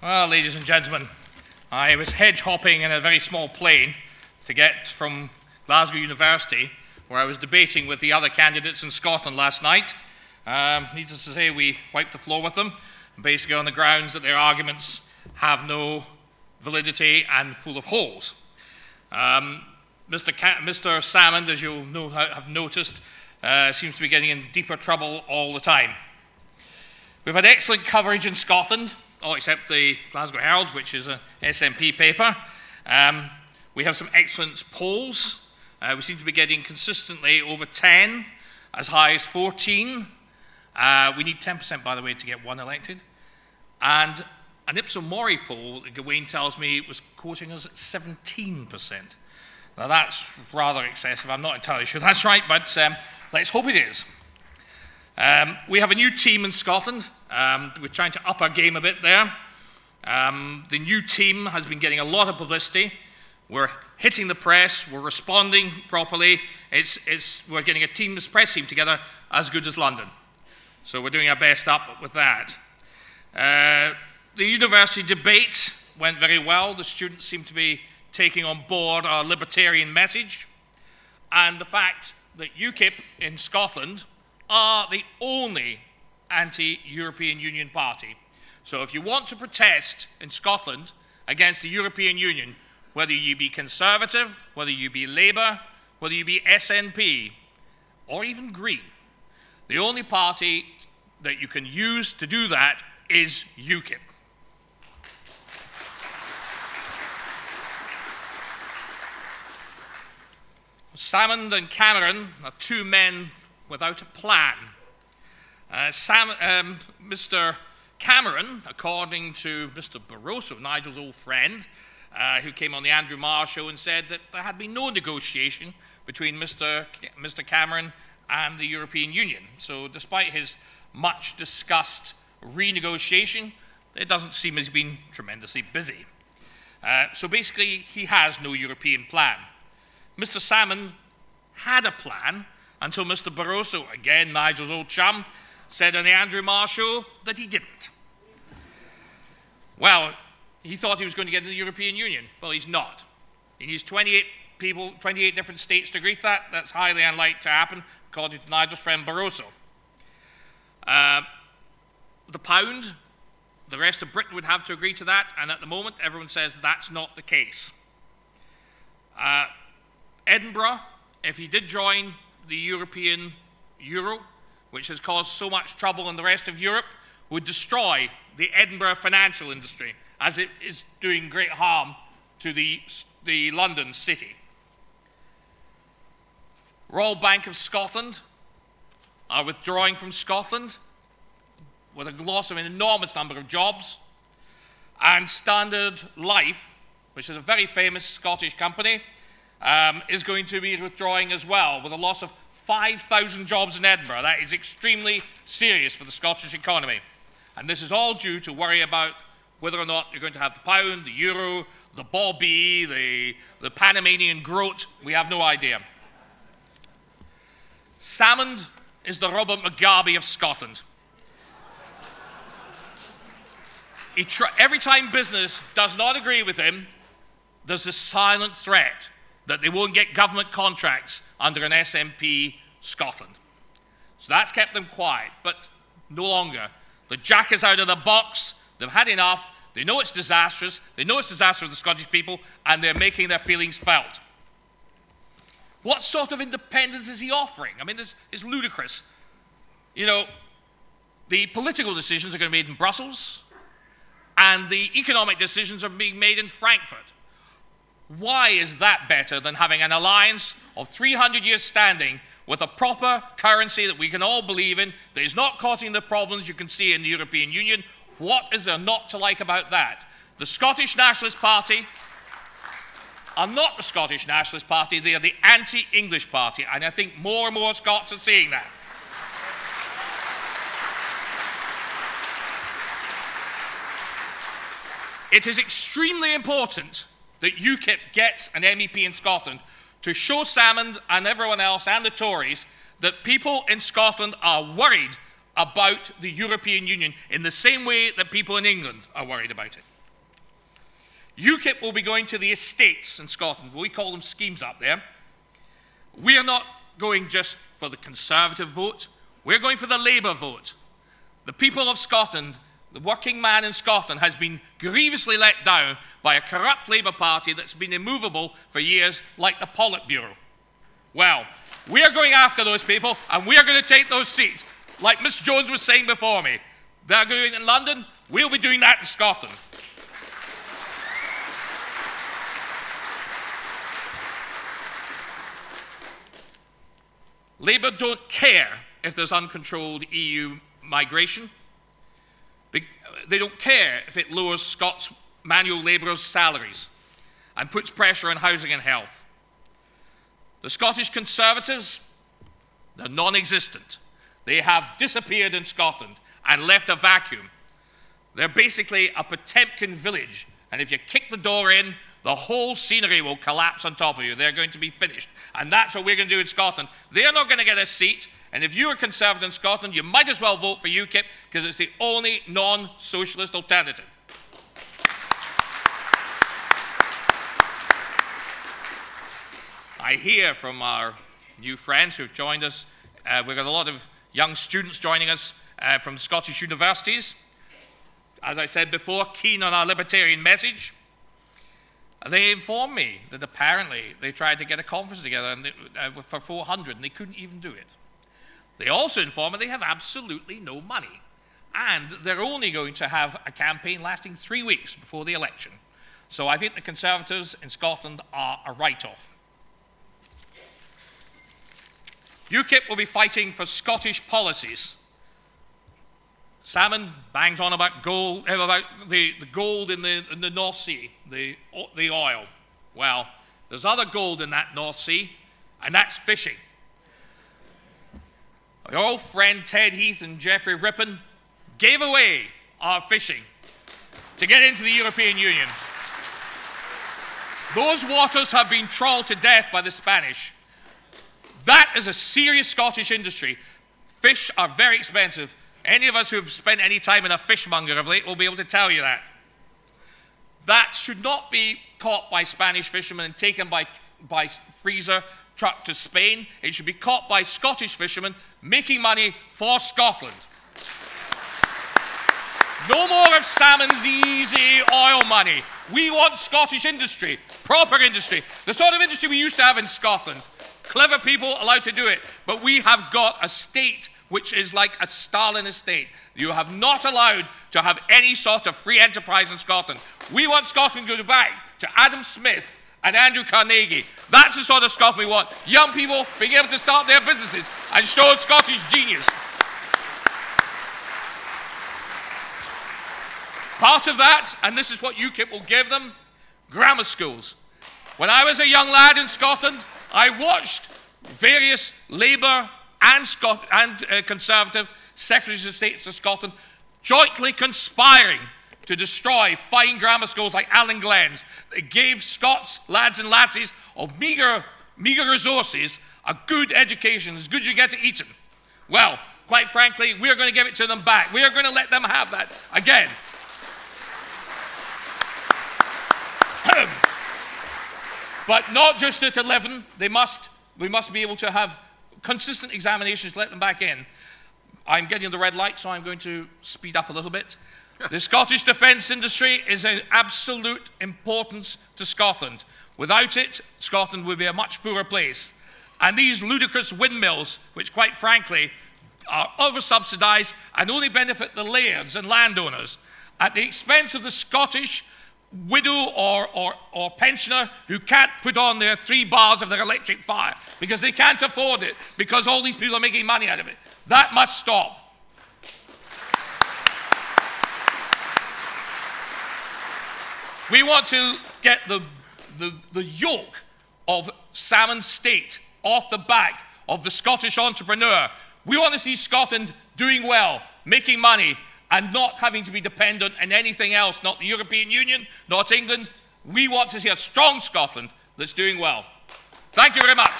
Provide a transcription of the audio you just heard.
Well, ladies and gentlemen, I was hedge hopping in a very small plane to get from Glasgow University, where I was debating with the other candidates in Scotland last night. Needless to say, we wiped the floor with them, basically on the grounds that their arguments have no validity and full of holes. Mr. Salmond, as you'll have noticed, seems to be getting in deeper trouble all the time. We've had excellent coverage in Scotland, all except the Glasgow Herald, which is an SNP paper. We have some excellent polls. We seem to be getting consistently over 10, as high as 14. We need 10%, by the way, to get one elected. And an Ipsos Mori poll, Gawain tells me, was quoting us at 17%. Now, that's rather excessive. I'm not entirely sure that's right, but let's hope it is. We have a new team in Scotland. We're trying to up our game a bit there. The new team has been getting a lot of publicity. We're hitting the press. We're responding properly. We're getting a press team together as good as London. So we're doing our best up with that. The university debate went very well. The students seem to be taking on board our libertarian message. And the fact that UKIP in Scotland are the only anti-European Union party. So if you want to protest in Scotland against the European Union, whether you be Conservative, whether you be Labour, whether you be SNP, or even Green, the only party that you can use to do that is UKIP. Salmond and Cameron are two men without a plan. Mr. Cameron, according to Mr. Barroso, Nigel's old friend, who came on the Andrew Marr show and said that there had been no negotiation between Mr. Cameron and the European Union. So despite his much discussed renegotiation, it doesn't seem as he's been tremendously busy. So basically, he has no European plan. Mr. Salmond had a plan until Mr. Barroso, again Nigel's old chum, said on the Andrew Marr show that he didn't. Well, he thought he was going to get into the European Union. Well, he's not. He needs 28 people, 28 different states to agree to that. That's highly unlikely to happen, according to Nigel's friend Barroso. The pound, the rest of Britain would have to agree to that, and at the moment, everyone says that's not the case. Edinburgh, if he did join the European euro, which has caused so much trouble in the rest of Europe, would destroy the Edinburgh financial industry, as it is doing great harm to the London city. Royal Bank of Scotland are withdrawing from Scotland with a loss of an enormous number of jobs. And Standard Life, which is a very famous Scottish company, is going to be withdrawing as well, with a loss of 5,000 jobs in Edinburgh. That is extremely serious for the Scottish economy. And this is all due to worry about whether or not you're going to have the pound, the euro, the bawbee, the Panamanian groat. We have no idea. Salmond is the Robert Mugabe of Scotland. Every time business does not agree with him, there's a silent threat that they won't get government contracts under an SNP Scotland. So that's kept them quiet, but no longer. The jack is out of the box. They've had enough. They know it's disastrous. They know it's disastrous for the Scottish people, and they're making their feelings felt. What sort of independence is he offering? I mean, it's ludicrous. You know, the political decisions are going to be made in Brussels, and the economic decisions are being made in Frankfurt. Why is that better than having an alliance of 300 years standing with a proper currency that we can all believe in, that is not causing the problems you can see in the European Union? What is there not to like about that? The Scottish Nationalist Party are not the Scottish Nationalist Party, they are the anti-English party, and I think more and more Scots are seeing that. It is extremely important that UKIP gets an MEP in Scotland to show Salmond and everyone else and the Tories that people in Scotland are worried about the European Union in the same way that people in England are worried about it. UKIP will be going to the estates in Scotland. We call them schemes up there. We are not going just for the Conservative vote. We're going for the Labour vote. The people of Scotland, the working man in Scotland, has been grievously let down by a corrupt Labour Party that's been immovable for years, like the Politburo. Well, we are going after those people, and we are going to take those seats. Like Miss Jones was saying before me, they're doing it in London, we'll be doing that in Scotland. Labour don't care if there's uncontrolled EU migration. They don't care if it lowers Scots manual labourers' salaries and puts pressure on housing and health. The Scottish Conservatives, they're non-existent. They have disappeared in Scotland and left a vacuum. They're basically a Potemkin village, and if you kick the door in, the whole scenery will collapse on top of you. They're going to be finished. And that's what we're going to do in Scotland. They're not going to get a seat, and if you're a Conservative in Scotland, you might as well vote for UKIP, because it's the only non-socialist alternative. I hear from our new friends who've joined us, we've got a lot of young students joining us from Scottish universities. As I said before, keen on our libertarian message. They informed me that apparently they tried to get a conference together for 400 and they couldn't even do it. They also informed me they have absolutely no money, and they're only going to have a campaign lasting 3 weeks before the election. So I think the Conservatives in Scotland are a write-off. UKIP will be fighting for Scottish policies. Salmond bangs on about gold, the gold in the North Sea, the oil. Well, there's other gold in that North Sea, and that's fishing. Our old friend Ted Heath and Geoffrey Rippon gave away our fishing to get into the European Union. Those waters have been trawled to death by the Spanish. That is a serious Scottish industry. Fish are very expensive. Any of us who have spent any time in a fishmonger of late will be able to tell you that. That should not be caught by Spanish fishermen and taken by freezer truck to Spain. It should be caught by Scottish fishermen making money for Scotland. No more of Salmond's easy oil money. We want Scottish industry, proper industry, the sort of industry we used to have in Scotland. Clever people allowed to do it, but we have got a state which is like a Stalin state. You have not allowed to have any sort of free enterprise in Scotland. We want Scotland to go back to Adam Smith and Andrew Carnegie. That's the sort of Scotland we want. Young people being able to start their businesses and show Scottish genius. Part of that, and this is what UKIP will give them, grammar schools. When I was a young lad in Scotland, I watched various Labour and Conservative Secretaries of State of Scotland jointly conspiring to destroy fine grammar schools like Alan Glen's. They gave Scots lads and lassies of meagre resources a good education, as good as you get to Eton. Well, quite frankly, we're going to give it to them back. We are going to let them have that again. But not just at 11. We must be able to have consistent examinations to let them back in. I'm getting the red light, so I'm going to speed up a little bit. The Scottish defence industry is an absolute importance to Scotland. Without it, Scotland would be a much poorer place. And these ludicrous windmills, which quite frankly are over-subsidised and only benefit the lairds and landowners, at the expense of the Scottish widow or pensioner who can't put on their 3 bars of their electric fire because they can't afford it, because all these people are making money out of it. That must stop. We want to get the yoke of Salmond State off the back of the Scottish entrepreneur. We want to see Scotland doing well, making money, and not having to be dependent on anything else, not the European Union, not England. We want to see a strong Scotland that's doing well. Thank you very much.